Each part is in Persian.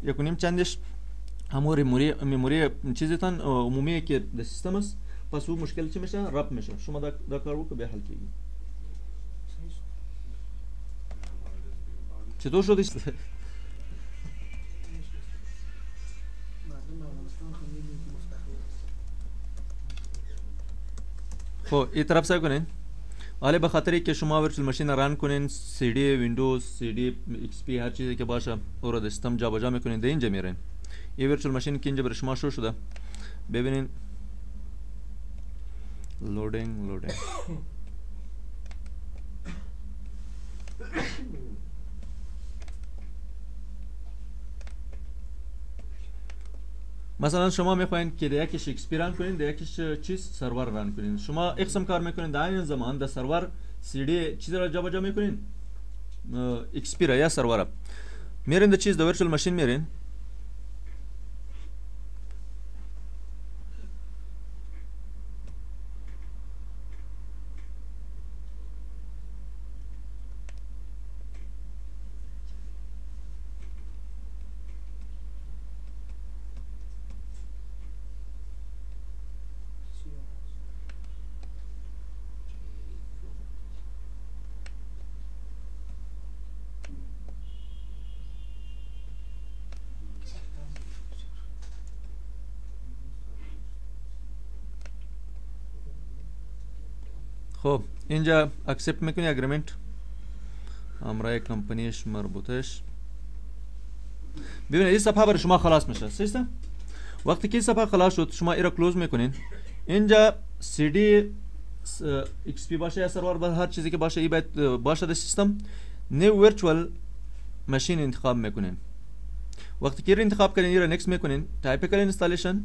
1.5 چندش همون میموری چیزتان عمومی که در سیستم است، پس اون مشکل چی میشه؟ رب میشه. شما دا کار بکن به حل کیگی. چطور شدی؟ خب این طرف سعی کنین. حالا به خاطری که شما ورچوال ماشین ران کنین، سی دی ویندوز، سی دی ایکس پی، هر چیزی که باشه او را در سیستم جابجا میکنین، در اینجا میرین. این ورچوال ماشین که اینجا برای شما شو شده، ببینین لودینگ. مثلا شما میخواین که در یکیش ایکس پی ران کنین، در یکیش چیز سرور ران کنین. شما اقسم کار میکنین در این زمان در سرور سی دی چیز را جابجا میکنین، ایکس پی را یا سرور را میرین در چیز در ورچوال ماشین میرین. خب اینجا اکسپت میکنی اگریمنت، امرای کمپانیش مربوطش. ببینید این صفحه برای شما خلاص میشه. سیستم وقتی که این صفحه خلاص شد شما ایرا کلوز میکنین. اینجا سی دی ایکس پی باشه یا سرور باشه، هر چیزی که باشه ای باید باشه در سیستم. نیو ورچوال ماشین انتخاب میکنین. وقتی که انتخاب کردین ایرا نکست میکنین، تایپ کردین اینستالیشن.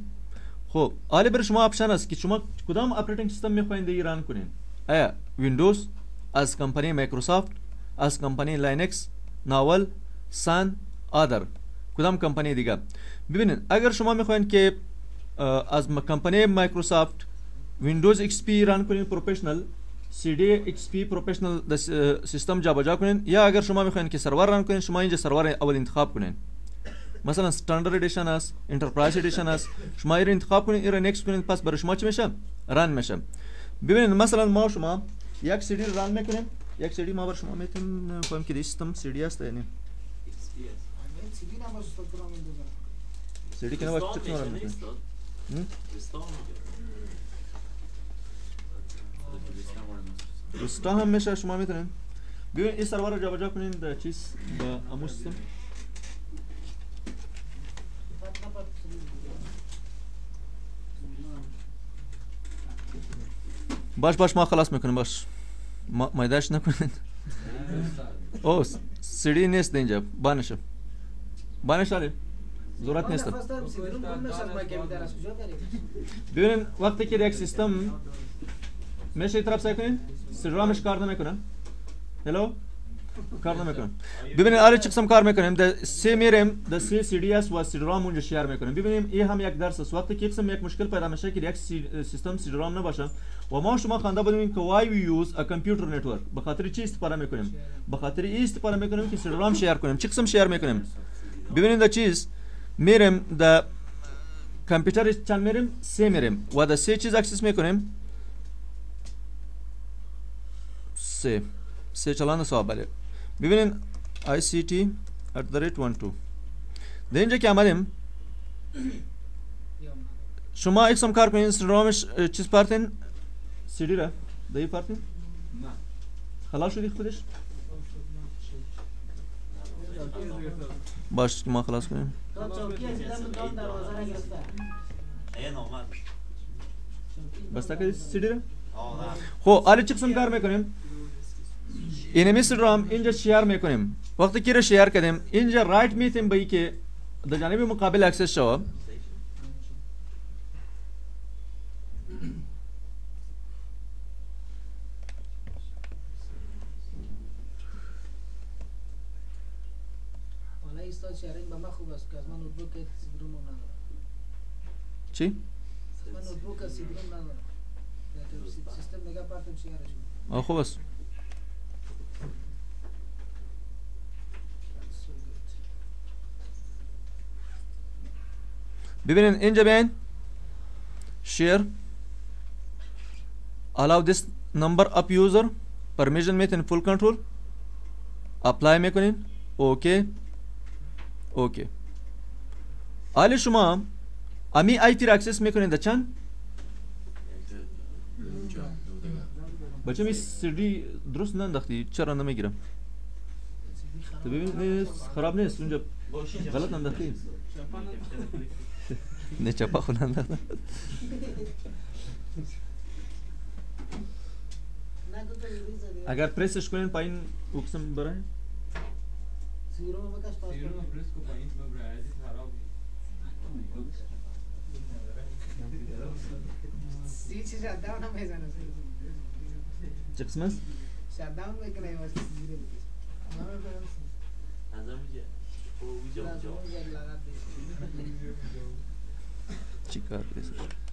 خب حالا برای شما آپشن است که شما کدام اپریتینگ سیستم میخواین در ایران کنین. آیا ویندوز، از کمپانی مایکروسافت، از کمپانی لینکس، ناول، سان، آدر، کدام کمپانی دیگه. ببینید اگر شما میخواین که از کمپانی مایکروسافت ویندوز ایکس پی ران کنین پروفشنال، سی دی ایکس پی پروفشنال سیستم جابجا کنین، یا اگر شما میخواین که سرور ران کنین شما اینجا سرور اول انتخاب کنین. مثلا استاندارد ادیشن است، انترپرایز ادیشن است، شما این انتخاب کنین، این نکست کنین، پس برای شما چی میشه؟ ران میشه. ببینید مثلا ما شما یک سی دی ران میکنیم، یک سی دی ما برای شما میتونیم فهم که سیستم سی دی است یعنی سی دی که نباشه چه کنم میکنیم. رستا هم میشه شما میتونین. ببینید این سرور رو جابجا کنین در چیز با امو سیستم. باش ما خلاص میکنیم. باش مایداش نکنین. او سیدی نیست اینجا، بانش داری ضرورت نیست. ببینین وقتی که یک سیستم میشه طرف سعی کنین سیدرامش کار نمیکنه. هلو کار نمیکنه. ببینین آره چه قسم کار میکنیم. در سی میریم در سی سی دی اس و سیدرام اونجا شیر میکنیم. ببینیم این هم یک درس است. وقتی که قسم یک مشکل پیدا میشه که یک سیستم سیدرام نباشه و ما شما خوانده بودیم که why we use a computer network، به خاطر چی استفاده میکنیم؟ به خاطر این استفاده میکنیم که سیدرام شیر کنیم. چه قسم شیر میکنیم؟ ببینید در چیز میریم در کامپیوتر چند میریم؟ سی میریم و در سی چیز اکسس میکنیم. سی چلان صاحب بله. ببینین ICT@12 در اینجا که آمدیم شما اکسم کار کنین سیدرامش چیز پارتین سی دی را دایی پارتین؟ نه خلاص شدی خودش؟ باش که ما خلاص کنیم. بسته کردی سی دی را؟ خب حالا چه قسم کار میکنیم؟ اینمی سیدرام اینجا شیر میکنیم. وقتی که را شیر کردیم اینجا رایت میتیم بایی که در جانب مقابل اکسس شو. چی؟ خوب است. ببینین اینجا بیاین share allow this number up user permission میتین full control apply میکنین اوکی اوکی. حالا شما امی آیتی را اکسس میکنین در چند بچه می سری درست ننداختی چرا نمیگیرم تو ببین نیست خراب نیست اونجا غلط ننداختی نه چپا خود ننداختم اگر پریسش کنین پایین اوکسم برای چه قسم است؟ شتداون میکنه یا زیره بکش چی کار کنید؟